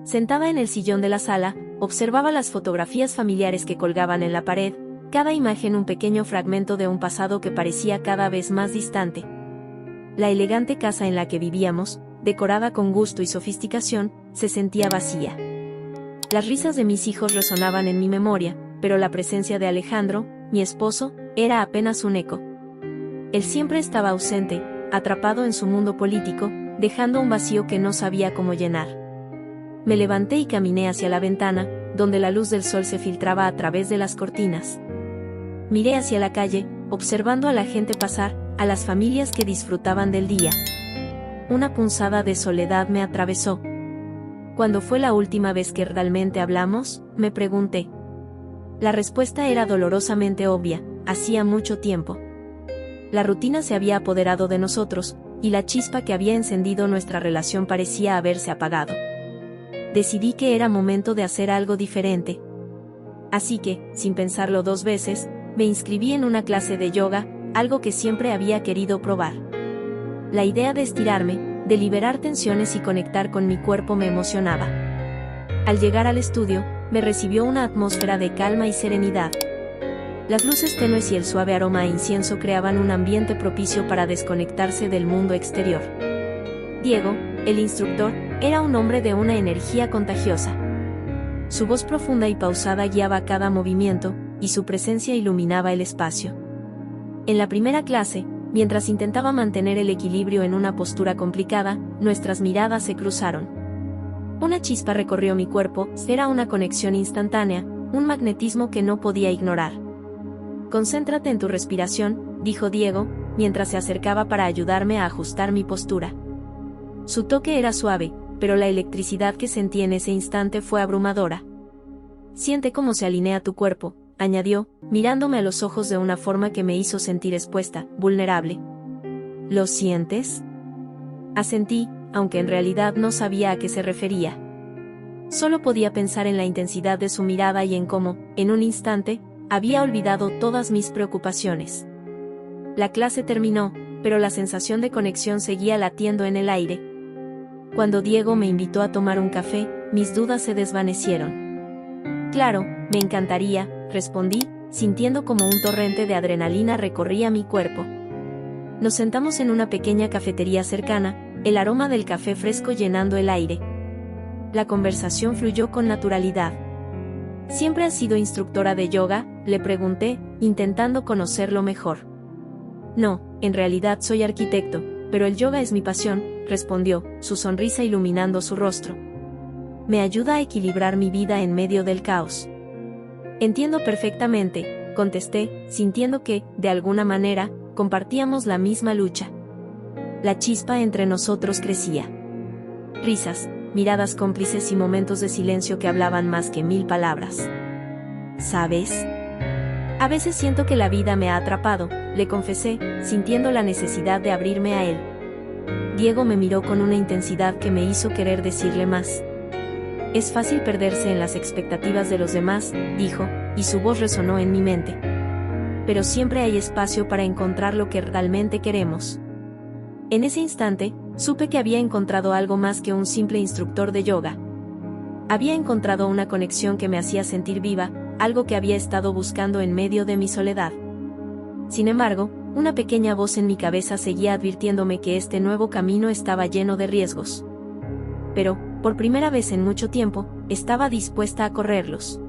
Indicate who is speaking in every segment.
Speaker 1: Sentada en el sillón de la sala, observaba las fotografías familiares que colgaban en la pared, cada imagen un pequeño fragmento de un pasado que parecía cada vez más distante. La elegante casa en la que vivíamos, decorada con gusto y sofisticación, se sentía vacía. Las risas de mis hijos resonaban en mi memoria, pero la presencia de Alejandro, mi esposo, era apenas un eco. Él siempre estaba ausente, atrapado en su mundo político, dejando un vacío que no sabía cómo llenar. Me levanté y caminé hacia la ventana, donde la luz del sol se filtraba a través de las cortinas. Miré hacia la calle, observando a la gente pasar, a las familias que disfrutaban del día. Una punzada de soledad me atravesó. ¿Cuándo fue la última vez que realmente hablamos?, me pregunté. La respuesta era dolorosamente obvia: hacía mucho tiempo. La rutina se había apoderado de nosotros, y la chispa que había encendido nuestra relación parecía haberse apagado. Decidí que era momento de hacer algo diferente. Así que, sin pensarlo dos veces, me inscribí en una clase de yoga, algo que siempre había querido probar. La idea de estirarme, de liberar tensiones y conectar con mi cuerpo me emocionaba. Al llegar al estudio, me recibió una atmósfera de calma y serenidad. Las luces tenues y el suave aroma a incienso creaban un ambiente propicio para desconectarse del mundo exterior. Diego, el instructor, era un hombre de una energía contagiosa. Su voz profunda y pausada guiaba cada movimiento, y su presencia iluminaba el espacio. En la primera clase, mientras intentaba mantener el equilibrio en una postura complicada, nuestras miradas se cruzaron. Una chispa recorrió mi cuerpo, era una conexión instantánea, un magnetismo que no podía ignorar. Concéntrate en tu respiración, dijo Diego, mientras se acercaba para ayudarme a ajustar mi postura. Su toque era suave, pero la electricidad que sentí en ese instante fue abrumadora. Siente cómo se alinea tu cuerpo, añadió, mirándome a los ojos de una forma que me hizo sentir expuesta, vulnerable. ¿Lo sientes? Asentí, aunque en realidad no sabía a qué se refería. Solo podía pensar en la intensidad de su mirada y en cómo, en un instante, había olvidado todas mis preocupaciones. La clase terminó, pero la sensación de conexión seguía latiendo en el aire. Cuando Diego me invitó a tomar un café, mis dudas se desvanecieron. Claro, me encantaría, respondí, sintiendo como un torrente de adrenalina recorría mi cuerpo. Nos sentamos en una pequeña cafetería cercana, el aroma del café fresco llenando el aire. La conversación fluyó con naturalidad. ¿Siempre has sido instructora de yoga?, le pregunté, intentando conocerlo mejor. No, en realidad soy arquitecto, pero el yoga es mi pasión, respondió, su sonrisa iluminando su rostro. Me ayuda a equilibrar mi vida en medio del caos. Entiendo perfectamente, contesté, sintiendo que, de alguna manera, compartíamos la misma lucha. La chispa entre nosotros crecía. Risas, miradas cómplices y momentos de silencio que hablaban más que 1000 palabras. ¿Sabes? A veces siento que la vida me ha atrapado, le confesé, sintiendo la necesidad de abrirme a él. Diego me miró con una intensidad que me hizo querer decirle más. Es fácil perderse en las expectativas de los demás, dijo, y su voz resonó en mi mente. Pero siempre hay espacio para encontrar lo que realmente queremos. En ese instante, supe que había encontrado algo más que un simple instructor de yoga. Había encontrado una conexión que me hacía sentir viva, algo que había estado buscando en medio de mi soledad. Sin embargo, una pequeña voz en mi cabeza seguía advirtiéndome que este nuevo camino estaba lleno de riesgos. Pero, por primera vez en mucho tiempo, estaba dispuesta a correrlos.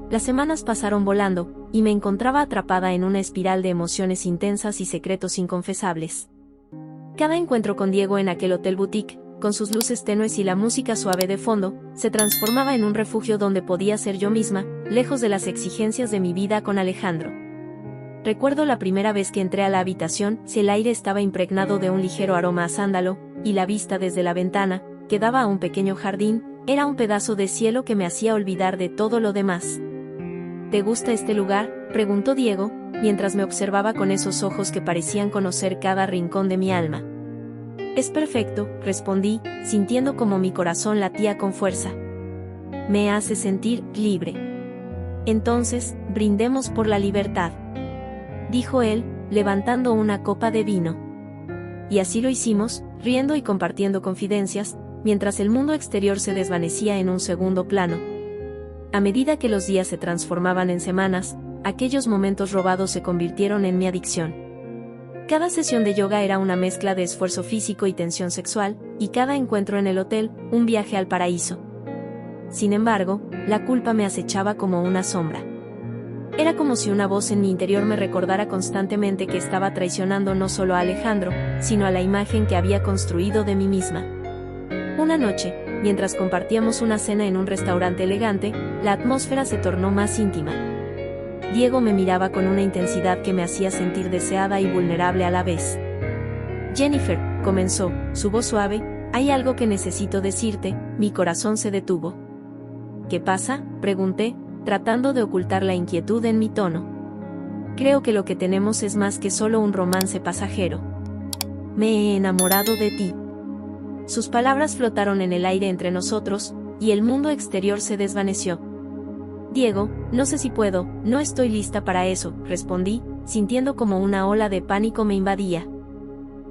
Speaker 1: Las semanas pasaron volando, y me encontraba atrapada en una espiral de emociones intensas y secretos inconfesables. Cada encuentro con Diego en aquel hotel boutique, con sus luces tenues y la música suave de fondo, se transformaba en un refugio donde podía ser yo misma, lejos de las exigencias de mi vida con Alejandro. Recuerdo la primera vez que entré a la habitación, el aire estaba impregnado de un ligero aroma a sándalo, y la vista desde la ventana, que daba a un pequeño jardín, era un pedazo de cielo que me hacía olvidar de todo lo demás. ¿Te gusta este lugar?, preguntó Diego, mientras me observaba con esos ojos que parecían conocer cada rincón de mi alma. Es perfecto, respondí, sintiendo como mi corazón latía con fuerza. Me hace sentir libre. Entonces, brindemos por la libertad, dijo él, levantando una copa de vino. Y así lo hicimos, riendo y compartiendo confidencias, mientras el mundo exterior se desvanecía en un segundo plano. A medida que los días se transformaban en semanas, aquellos momentos robados se convirtieron en mi adicción. Cada sesión de yoga era una mezcla de esfuerzo físico y tensión sexual, y cada encuentro en el hotel, un viaje al paraíso. Sin embargo, la culpa me acechaba como una sombra. Era como si una voz en mi interior me recordara constantemente que estaba traicionando no solo a Alejandro, sino a la imagen que había construido de mí misma. Una noche, mientras compartíamos una cena en un restaurante elegante, la atmósfera se tornó más íntima. Diego me miraba con una intensidad que me hacía sentir deseada y vulnerable a la vez. Jennifer, comenzó, su voz suave, hay algo que necesito decirte. Mi corazón se detuvo. ¿Qué pasa?, pregunté, tratando de ocultar la inquietud en mi tono. Creo que lo que tenemos es más que solo un romance pasajero. Me he enamorado de ti. Sus palabras flotaron en el aire entre nosotros, y el mundo exterior se desvaneció. Diego, no sé si puedo, no estoy lista para eso, respondí, sintiendo como una ola de pánico me invadía.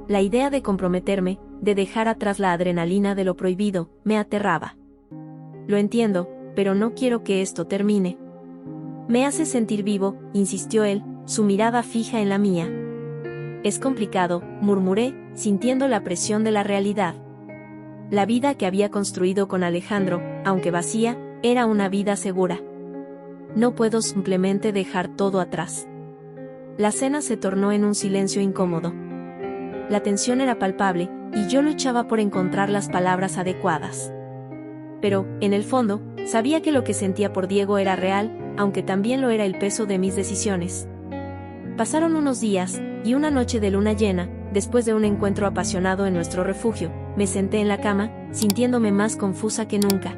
Speaker 1: La idea de comprometerme, de dejar atrás la adrenalina de lo prohibido, me aterraba. Lo entiendo, pero no quiero que esto termine. Me hace sentir vivo, insistió él, su mirada fija en la mía. Es complicado, murmuré, sintiendo la presión de la realidad. La vida que había construido con Alejandro, aunque vacía, era una vida segura. No puedo simplemente dejar todo atrás. La cena se tornó en un silencio incómodo. La tensión era palpable, y yo luchaba por encontrar las palabras adecuadas. Pero, en el fondo, sabía que lo que sentía por Diego era real, aunque también lo era el peso de mis decisiones. Pasaron unos días, y una noche de luna llena, después de un encuentro apasionado en nuestro refugio, me senté en la cama, sintiéndome más confusa que nunca.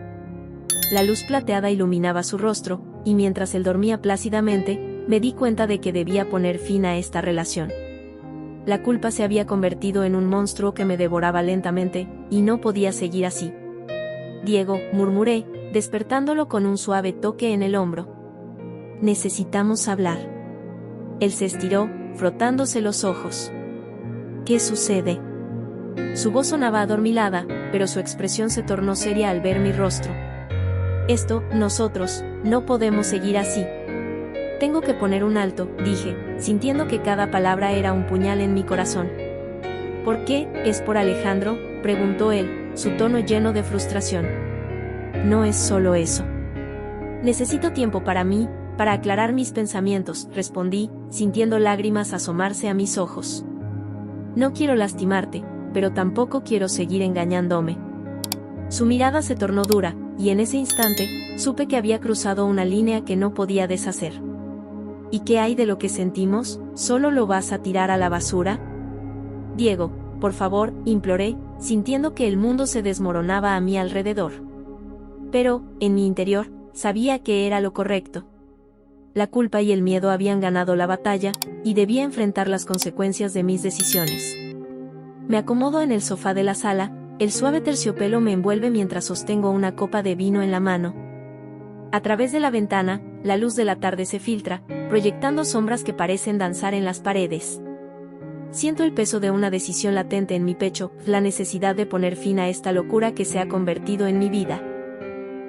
Speaker 1: La luz plateada iluminaba su rostro, y mientras él dormía plácidamente, me di cuenta de que debía poner fin a esta relación. La culpa se había convertido en un monstruo que me devoraba lentamente, y no podía seguir así. Diego, murmuré, despertándolo con un suave toque en el hombro. Necesitamos hablar. Él se estiró, frotándose los ojos. ¿Qué sucede? Su voz sonaba adormilada, pero su expresión se tornó seria al ver mi rostro. Nosotros, no podemos seguir así. Tengo que poner un alto, dije, sintiendo que cada palabra era un puñal en mi corazón. ¿Por qué? ¿Es por Alejandro?, preguntó él, su tono lleno de frustración. No es solo eso. Necesito tiempo para mí, para aclarar mis pensamientos, respondí, sintiendo lágrimas asomarse a mis ojos. No quiero lastimarte, pero tampoco quiero seguir engañándome. Su mirada se tornó dura, y en ese instante, supe que había cruzado una línea que no podía deshacer. ¿Y qué hay de lo que sentimos? ¿Solo lo vas a tirar a la basura? Diego, por favor, imploré, sintiendo que el mundo se desmoronaba a mi alrededor. Pero, en mi interior, sabía que era lo correcto. La culpa y el miedo habían ganado la batalla, y debía enfrentar las consecuencias de mis decisiones. Me acomodo en el sofá de la sala, el suave terciopelo me envuelve mientras sostengo una copa de vino en la mano. A través de la ventana, la luz de la tarde se filtra, proyectando sombras que parecen danzar en las paredes. Siento el peso de una decisión latente en mi pecho, la necesidad de poner fin a esta locura que se ha convertido en mi vida.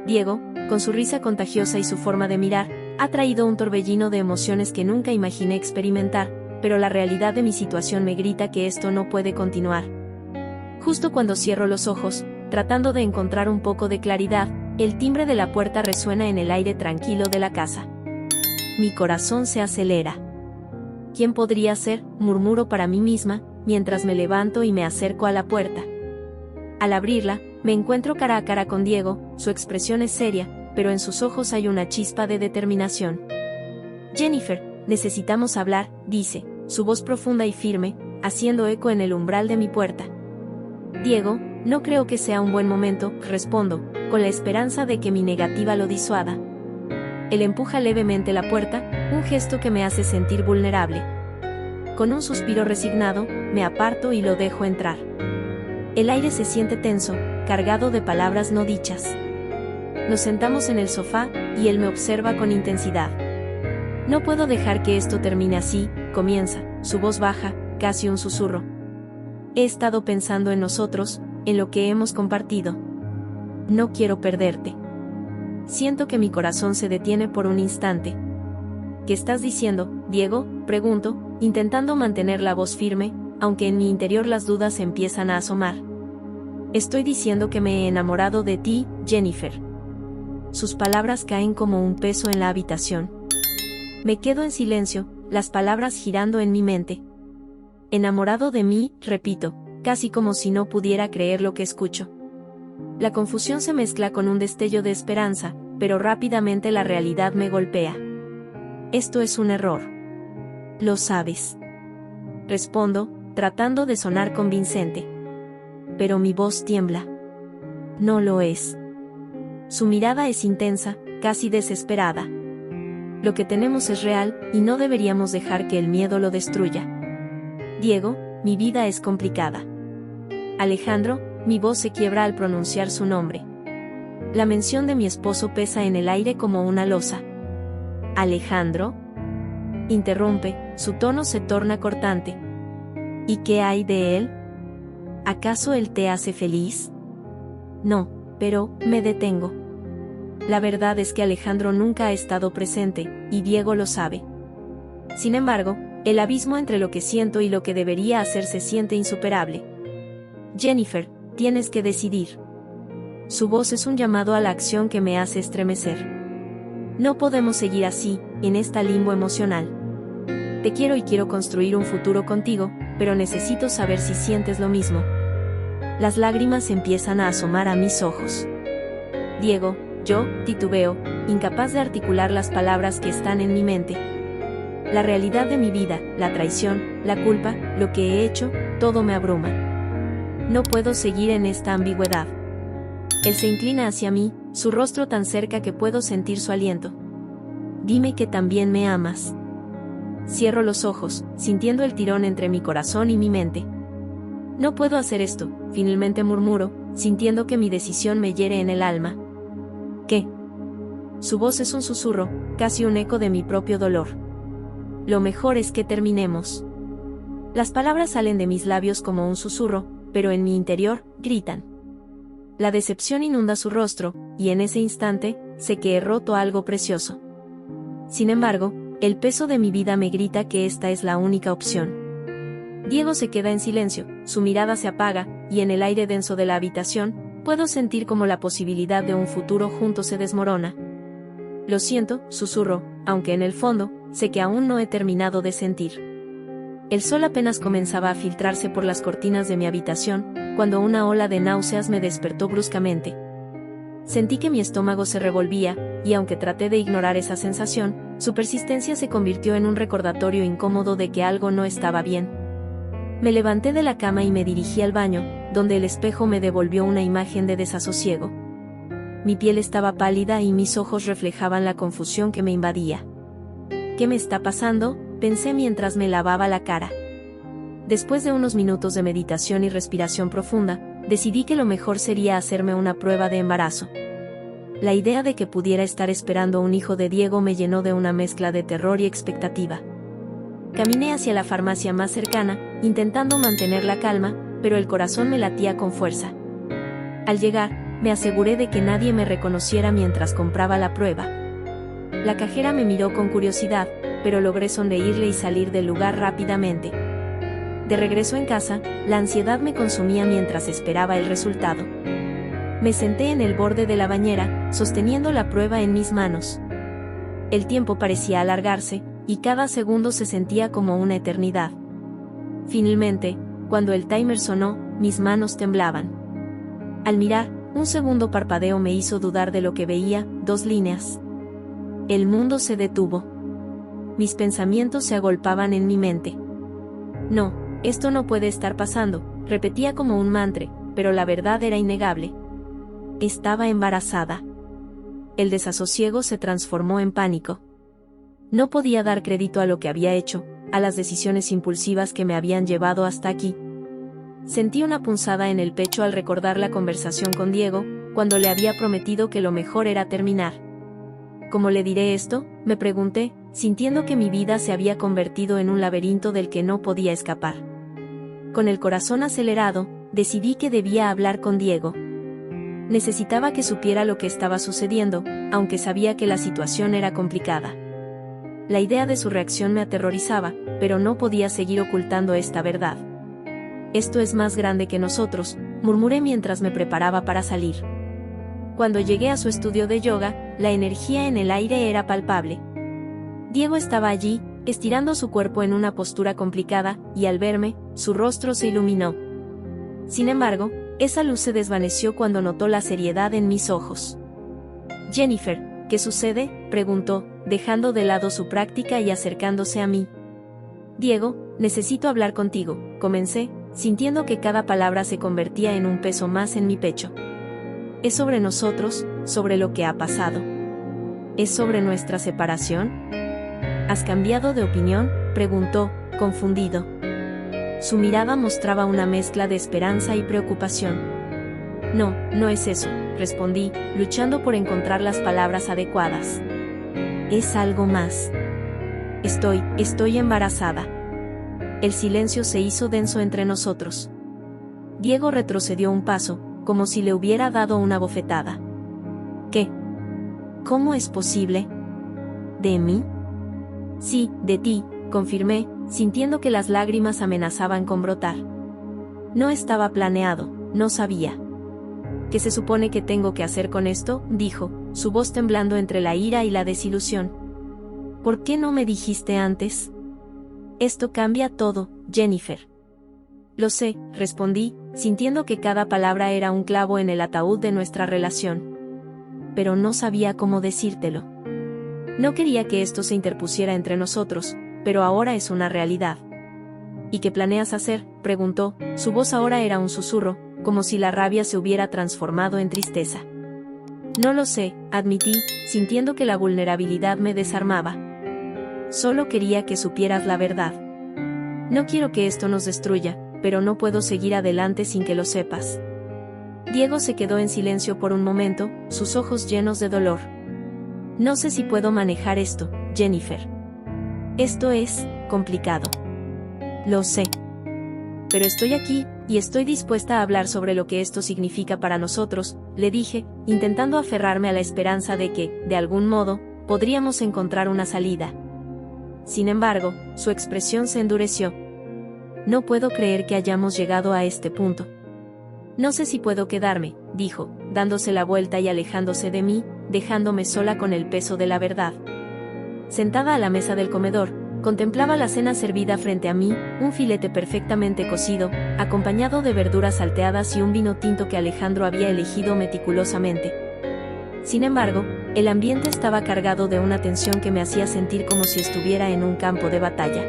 Speaker 1: Diego, con su risa contagiosa y su forma de mirar, ha traído un torbellino de emociones que nunca imaginé experimentar, pero la realidad de mi situación me grita que esto no puede continuar. Justo cuando cierro los ojos, tratando de encontrar un poco de claridad, el timbre de la puerta resuena en el aire tranquilo de la casa. Mi corazón se acelera. ¿Quién podría ser?, murmuro para mí misma, mientras me levanto y me acerco a la puerta. Al abrirla, me encuentro cara a cara con Diego, su expresión es seria, pero en sus ojos hay una chispa de determinación. Jennifer, necesitamos hablar, dice, su voz profunda y firme, haciendo eco en el umbral de mi puerta. Diego, no creo que sea un buen momento, respondo, con la esperanza de que mi negativa lo disuada. Él empuja levemente la puerta, un gesto que me hace sentir vulnerable. Con un suspiro resignado, me aparto y lo dejo entrar. El aire se siente tenso, cargado de palabras no dichas. Nos sentamos en el sofá, y él me observa con intensidad. No puedo dejar que esto termine así, comienza, su voz baja, casi un susurro. He estado pensando en nosotros, en lo que hemos compartido. No quiero perderte. Siento que mi corazón se detiene por un instante. ¿Qué estás diciendo, Diego?, pregunto, intentando mantener la voz firme, aunque en mi interior las dudas empiezan a asomar. Estoy diciendo que me he enamorado de ti, Jennifer. Sus palabras caen como un peso en la habitación. Me quedo en silencio, las palabras girando en mi mente. Enamorado de mí, repito, casi como si no pudiera creer lo que escucho. La confusión se mezcla con un destello de esperanza, pero rápidamente la realidad me golpea. Esto es un error. Lo sabes. Respondo, tratando de sonar convincente. Pero mi voz tiembla. No lo es. Su mirada es intensa, casi desesperada. Lo que tenemos es real, y no deberíamos dejar que el miedo lo destruya. Diego, mi vida es complicada. Alejandro, mi voz se quiebra al pronunciar su nombre. La mención de mi esposo pesa en el aire como una losa. ¿Alejandro? Interrumpe, su tono se torna cortante. ¿Y qué hay de él? ¿Acaso él te hace feliz? No, pero, me detengo. La verdad es que Alejandro nunca ha estado presente, y Diego lo sabe. Sin embargo, el abismo entre lo que siento y lo que debería hacer se siente insuperable. Jennifer, tienes que decidir. Su voz es un llamado a la acción que me hace estremecer. No podemos seguir así, en esta limbo emocional. Te quiero y quiero construir un futuro contigo, pero necesito saber si sientes lo mismo. Las lágrimas empiezan a asomar a mis ojos. Diego, yo, titubeo, incapaz de articular las palabras que están en mi mente. La realidad de mi vida, la traición, la culpa, lo que he hecho, todo me abruma. No puedo seguir en esta ambigüedad. Él se inclina hacia mí, su rostro tan cerca que puedo sentir su aliento. Dime que también me amas. Cierro los ojos, sintiendo el tirón entre mi corazón y mi mente. No puedo hacer esto, finalmente murmuro, sintiendo que mi decisión me hiere en el alma. ¿Qué? Su voz es un susurro, casi un eco de mi propio dolor. Lo mejor es que terminemos. Las palabras salen de mis labios como un susurro, pero en mi interior, gritan. La decepción inunda su rostro, y en ese instante, sé que he roto algo precioso. Sin embargo, el peso de mi vida me grita que esta es la única opción. Diego se queda en silencio, su mirada se apaga, y en el aire denso de la habitación, puedo sentir como la posibilidad de un futuro juntos se desmorona. Lo siento, susurro, aunque en el fondo, sé que aún no he terminado de sentir. El sol apenas comenzaba a filtrarse por las cortinas de mi habitación, cuando una ola de náuseas me despertó bruscamente. Sentí que mi estómago se revolvía, y aunque traté de ignorar esa sensación, su persistencia se convirtió en un recordatorio incómodo de que algo no estaba bien. Me levanté de la cama y me dirigí al baño, donde el espejo me devolvió una imagen de desasosiego. Mi piel estaba pálida y mis ojos reflejaban la confusión que me invadía. ¿Qué me está pasando?, pensé mientras me lavaba la cara. Después de unos minutos de meditación y respiración profunda, decidí que lo mejor sería hacerme una prueba de embarazo. La idea de que pudiera estar esperando un hijo de Diego me llenó de una mezcla de terror y expectativa. Caminé hacia la farmacia más cercana, intentando mantener la calma, pero el corazón me latía con fuerza. Al llegar, me aseguré de que nadie me reconociera mientras compraba la prueba. La cajera me miró con curiosidad, pero logré sonreírle y salir del lugar rápidamente. De regreso en casa, la ansiedad me consumía mientras esperaba el resultado. Me senté en el borde de la bañera, sosteniendo la prueba en mis manos. El tiempo parecía alargarse, y cada segundo se sentía como una eternidad. Finalmente, cuando el timer sonó, mis manos temblaban. Al mirar, un segundo parpadeo me hizo dudar de lo que veía, 2 líneas. El mundo se detuvo. Mis pensamientos se agolpaban en mi mente. No, esto no puede estar pasando, repetía como un mantra, pero la verdad era innegable. Estaba embarazada. El desasosiego se transformó en pánico. No podía dar crédito a lo que había hecho, a las decisiones impulsivas que me habían llevado hasta aquí. Sentí una punzada en el pecho al recordar la conversación con Diego, cuando le había prometido que lo mejor era terminar. ¿Cómo le diré esto?, me pregunté, sintiendo que mi vida se había convertido en un laberinto del que no podía escapar. Con el corazón acelerado, Decidí que debía hablar con Diego. Necesitaba que supiera lo que estaba sucediendo, aunque sabía que la situación era complicada. La idea de su reacción me aterrorizaba, pero no podía seguir ocultando esta verdad. Esto es más grande que nosotros, murmuré mientras me preparaba para salir. Cuando llegué a su estudio de yoga, la energía en el aire era palpable. Diego estaba allí, estirando su cuerpo en una postura complicada, y al verme, su rostro se iluminó. Sin embargo, esa luz se desvaneció cuando notó la seriedad en mis ojos. «Jennifer, ¿qué sucede?», preguntó, dejando de lado su práctica y acercándose a mí. «Diego, necesito hablar contigo», comencé, sintiendo que cada palabra se convertía en un peso más en mi pecho. «¿Es sobre nosotros, sobre lo que ha pasado? ¿Es sobre nuestra separación? ¿Has cambiado de opinión?», preguntó, confundido. Su mirada mostraba una mezcla de esperanza y preocupación. «No, no es eso», respondí, luchando por encontrar las palabras adecuadas. «Es algo más. Estoy embarazada». El silencio se hizo denso entre nosotros. Diego retrocedió un paso, como si le hubiera dado una bofetada. «¿Qué? ¿Cómo es posible? ¿De mí?». «Sí, de ti», confirmé, sintiendo que las lágrimas amenazaban con brotar. «No estaba planeado, no sabía». «¿Qué se supone que tengo que hacer con esto?», dijo, su voz temblando entre la ira y la desilusión. «¿Por qué no me dijiste antes?». «Esto cambia todo, Jennifer». «Lo sé», respondí, sintiendo que cada palabra era un clavo en el ataúd de nuestra relación. Pero no sabía cómo decírtelo. No quería que esto se interpusiera entre nosotros, pero ahora es una realidad. «¿Y qué planeas hacer?», preguntó, su voz ahora era un susurro, como si la rabia se hubiera transformado en tristeza. «No lo sé», admití, sintiendo que la vulnerabilidad me desarmaba. «Solo quería que supieras la verdad. No quiero que esto nos destruya, pero no puedo seguir adelante sin que lo sepas». Diego se quedó en silencio por un momento, sus ojos llenos de dolor. «No sé si puedo manejar esto, Jennifer. Esto es complicado. Lo sé. Pero estoy aquí, y estoy dispuesta a hablar sobre lo que esto significa para nosotros», le dije, intentando aferrarme a la esperanza de que, de algún modo, podríamos encontrar una salida. Sin embargo, su expresión se endureció. «No puedo creer que hayamos llegado a este punto. No sé si puedo quedarme», dijo, dándose la vuelta y alejándose de mí, dejándome sola con el peso de la verdad. Sentada a la mesa del comedor, contemplaba la cena servida frente a mí, un filete perfectamente cocido, acompañado de verduras salteadas y un vino tinto que Alejandro había elegido meticulosamente. Sin embargo, el ambiente estaba cargado de una tensión que me hacía sentir como si estuviera en un campo de batalla.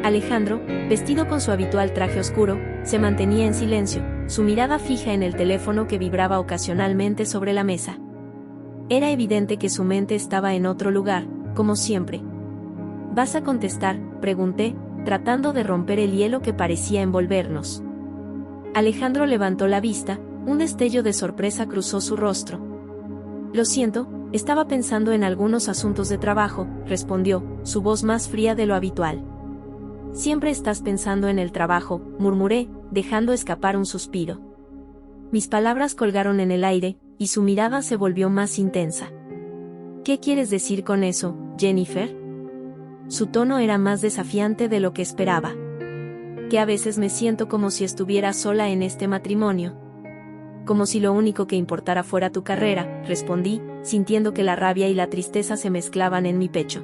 Speaker 1: Alejandro, vestido con su habitual traje oscuro, se mantenía en silencio, su mirada fija en el teléfono que vibraba ocasionalmente sobre la mesa. Era evidente que su mente estaba en otro lugar, como siempre. «¿Vas a contestar?», pregunté, tratando de romper el hielo que parecía envolvernos. Alejandro levantó la vista, un destello de sorpresa cruzó su rostro. «Lo siento, estaba pensando en algunos asuntos de trabajo», respondió, su voz más fría de lo habitual. «Siempre estás pensando en el trabajo», murmuré, dejando escapar un suspiro. Mis palabras colgaron en el aire, y su mirada se volvió más intensa. «¿Qué quieres decir con eso, Jennifer?». Su tono era más desafiante de lo que esperaba. «Que a veces me siento como si estuviera sola en este matrimonio. Como si lo único que importara fuera tu carrera», respondí, sintiendo que la rabia y la tristeza se mezclaban en mi pecho.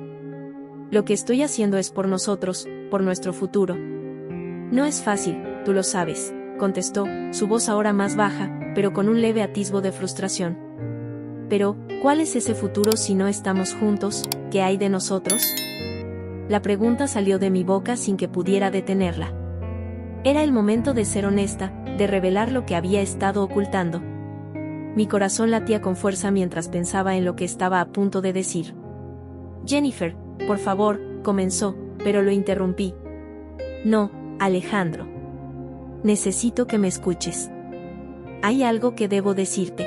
Speaker 1: «Lo que estoy haciendo es por nosotros, por nuestro futuro». «No es fácil, tú lo sabes», contestó, su voz ahora más baja, pero con un leve atisbo de frustración. «Pero, ¿cuál es ese futuro si no estamos juntos? ¿Qué hay de nosotros?». La pregunta salió de mi boca sin que pudiera detenerla. Era el momento de ser honesta, de revelar lo que había estado ocultando. Mi corazón latía con fuerza mientras pensaba en lo que estaba a punto de decir. «Jennifer, por favor», comenzó, pero lo interrumpí. «No, Alejandro. Necesito que me escuches. Hay algo que debo decirte».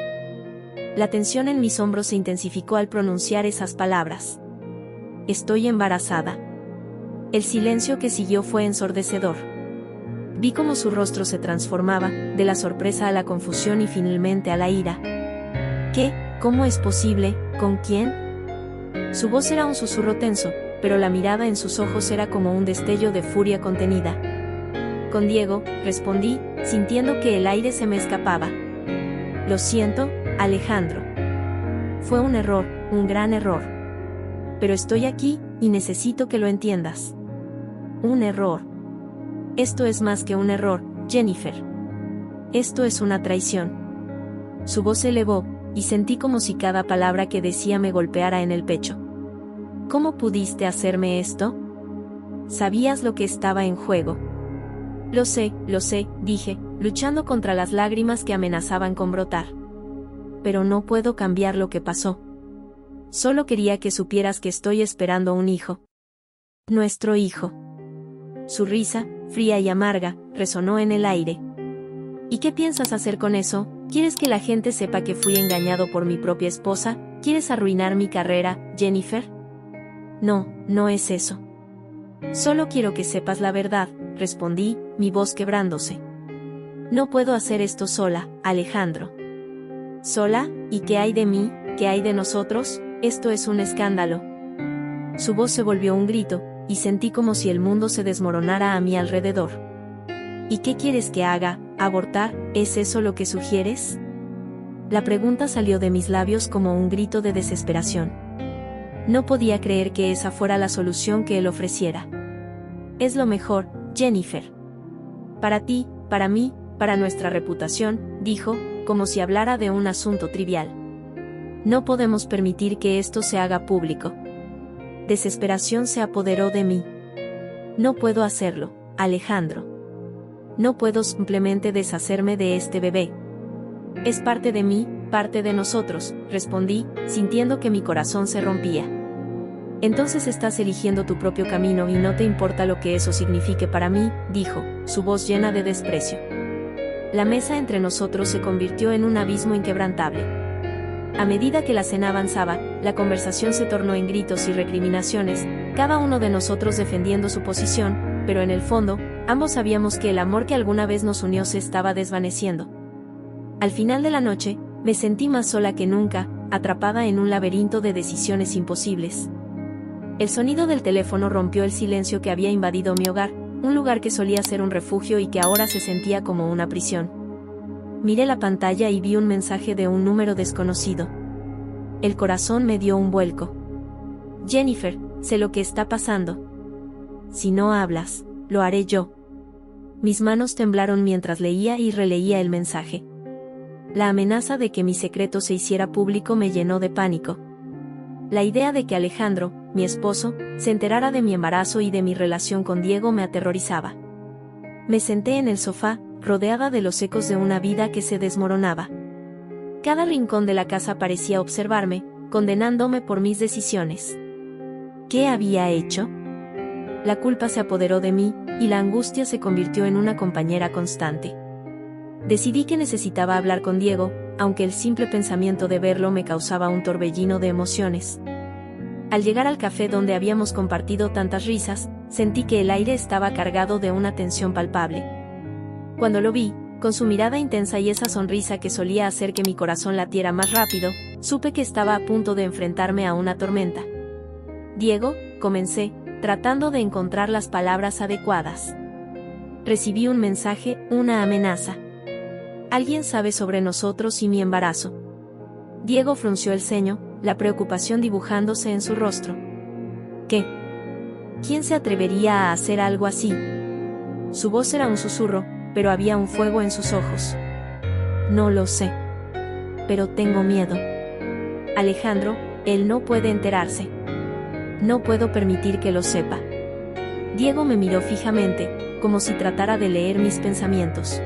Speaker 1: La tensión en mis hombros se intensificó al pronunciar esas palabras. «Estoy embarazada». El silencio que siguió fue ensordecedor. Vi cómo su rostro se transformaba, de la sorpresa a la confusión y finalmente a la ira. ¿Qué? ¿Cómo es posible? ¿Con quién? Su voz era un susurro tenso, pero la mirada en sus ojos era como un destello de furia contenida. Con Diego, respondí, sintiendo que el aire se me escapaba. Lo siento, Alejandro. Fue un error, un gran error. Pero estoy aquí, y necesito que lo entiendas. Un error. Esto es más que un error, Jennifer. Esto es una traición. Su voz se elevó, y sentí como si cada palabra que decía me golpeara en el pecho. ¿Cómo pudiste hacerme esto? Sabías lo que estaba en juego. Lo sé, dije, luchando contra las lágrimas que amenazaban con brotar. Pero no puedo cambiar lo que pasó. Solo quería que supieras que estoy esperando un hijo. Nuestro hijo. Su risa, fría y amarga, resonó en el aire. ¿Y qué piensas hacer con eso? ¿Quieres que la gente sepa que fui engañado por mi propia esposa? ¿Quieres arruinar mi carrera, Jennifer? No, no es eso. Solo quiero que sepas la verdad, respondí, mi voz quebrándose. No puedo hacer esto sola, Alejandro. ¿Sola? ¿Y qué hay de mí? ¿Qué hay de nosotros? Esto es un escándalo. Su voz se volvió un grito, y sentí como si el mundo se desmoronara a mi alrededor. ¿Y qué quieres que haga? ¿Abortar? ¿Es eso lo que sugieres? La pregunta salió de mis labios como un grito de desesperación. No podía creer que esa fuera la solución que él ofreciera. Es lo mejor, Jennifer. Para ti, para mí, para nuestra reputación, dijo, como si hablara de un asunto trivial. No podemos permitir que esto se haga público. Desesperación se apoderó de mí. No puedo hacerlo, Alejandro. No puedo simplemente deshacerme de este bebé. Es parte de mí, parte de nosotros, respondí, sintiendo que mi corazón se rompía. Entonces estás eligiendo tu propio camino y no te importa lo que eso signifique para mí, dijo, su voz llena de desprecio. La mesa entre nosotros se convirtió en un abismo inquebrantable. A medida que la cena avanzaba, la conversación se tornó en gritos y recriminaciones, cada uno de nosotros defendiendo su posición, pero en el fondo, ambos sabíamos que el amor que alguna vez nos unió se estaba desvaneciendo. Al final de la noche, me sentí más sola que nunca, atrapada en un laberinto de decisiones imposibles. El sonido del teléfono rompió el silencio que había invadido mi hogar, un lugar que solía ser un refugio y que ahora se sentía como una prisión. Miré la pantalla y vi un mensaje de un número desconocido. El corazón me dio un vuelco. Jennifer, sé lo que está pasando. Si no hablas, lo haré yo. Mis manos temblaron mientras leía y releía el mensaje. La amenaza de que mi secreto se hiciera público me llenó de pánico. La idea de que Alejandro, mi esposo, se enterara de mi embarazo y de mi relación con Diego me aterrorizaba. Me senté en el sofá, rodeada de los ecos de una vida que se desmoronaba. Cada rincón de la casa parecía observarme, condenándome por mis decisiones. ¿Qué había hecho? La culpa se apoderó de mí, y la angustia se convirtió en una compañera constante. Decidí que necesitaba hablar con Diego, aunque el simple pensamiento de verlo me causaba un torbellino de emociones. Al llegar al café donde habíamos compartido tantas risas, sentí que el aire estaba cargado de una tensión palpable. Cuando lo vi, con su mirada intensa y esa sonrisa que solía hacer que mi corazón latiera más rápido, supe que estaba a punto de enfrentarme a una tormenta. Diego, comencé, tratando de encontrar las palabras adecuadas. Recibí un mensaje, una amenaza. Alguien sabe sobre nosotros y mi embarazo. Diego frunció el ceño, la preocupación dibujándose en su rostro. ¿Qué? ¿Quién se atrevería a hacer algo así? Su voz era un susurro, pero había un fuego en sus ojos. No lo sé. Pero tengo miedo. Alejandro, él no puede enterarse. No puedo permitir que lo sepa. Diego me miró fijamente, como si tratara de leer mis pensamientos.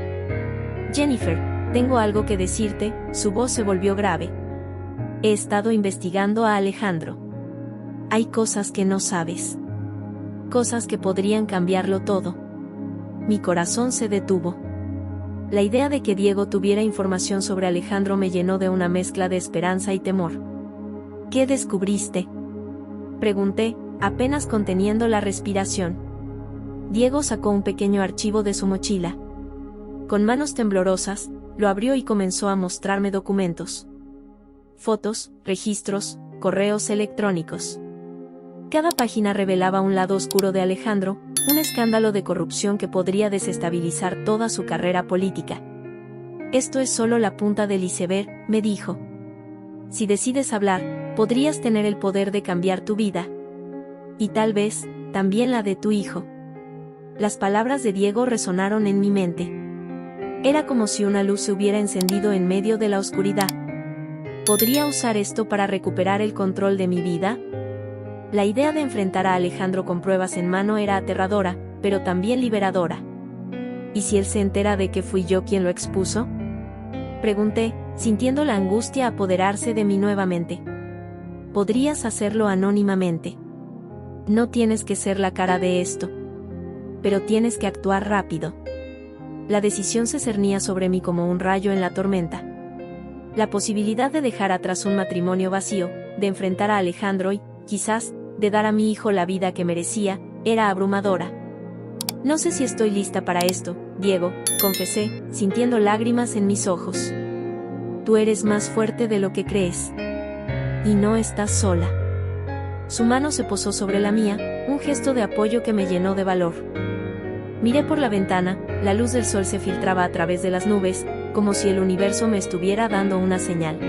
Speaker 1: Jennifer, tengo algo que decirte, su voz se volvió grave. He estado investigando a Alejandro. Hay cosas que no sabes. Cosas que podrían cambiarlo todo. Mi corazón se detuvo. La idea de que Diego tuviera información sobre Alejandro me llenó de una mezcla de esperanza y temor. ¿Qué descubriste? Pregunté, apenas conteniendo la respiración. Diego sacó un pequeño archivo de su mochila. Con manos temblorosas, lo abrió y comenzó a mostrarme documentos. Fotos, registros, correos electrónicos. Cada página revelaba un lado oscuro de Alejandro, un escándalo de corrupción que podría desestabilizar toda su carrera política. Esto es solo la punta del iceberg, me dijo. Si decides hablar, podrías tener el poder de cambiar tu vida. Y tal vez, también la de tu hijo. Las palabras de Diego resonaron en mi mente. Era como si una luz se hubiera encendido en medio de la oscuridad. ¿Podría usar esto para recuperar el control de mi vida? La idea de enfrentar a Alejandro con pruebas en mano era aterradora, pero también liberadora. ¿Y si él se entera de que fui yo quien lo expuso? Pregunté, sintiendo la angustia apoderarse de mí nuevamente. Podrías hacerlo anónimamente. No tienes que ser la cara de esto. Pero tienes que actuar rápido. La decisión se cernía sobre mí como un rayo en la tormenta. La posibilidad de dejar atrás un matrimonio vacío, de enfrentar a Alejandro y, quizás, de dar a mi hijo la vida que merecía, era abrumadora. No sé si estoy lista para esto, Diego, confesé, sintiendo lágrimas en mis ojos. Tú eres más fuerte de lo que crees. Y no estás sola. Su mano se posó sobre la mía, un gesto de apoyo que me llenó de valor. Miré por la ventana, la luz del sol se filtraba a través de las nubes, como si el universo me estuviera dando una señal.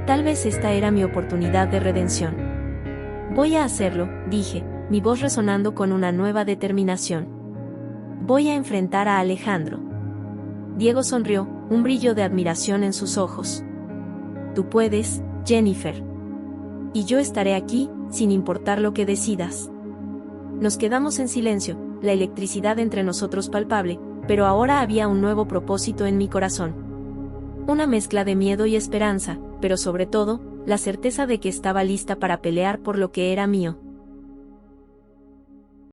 Speaker 1: Tal vez esta era mi oportunidad de redención. Voy a hacerlo, dije, mi voz resonando con una nueva determinación. Voy a enfrentar a Alejandro. Diego sonrió, un brillo de admiración en sus ojos. Tú puedes, Jennifer. Y yo estaré aquí, sin importar lo que decidas. Nos quedamos en silencio, la electricidad entre nosotros palpable, pero ahora había un nuevo propósito en mi corazón. Una mezcla de miedo y esperanza, pero sobre todo, la certeza de que estaba lista para pelear por lo que era mío.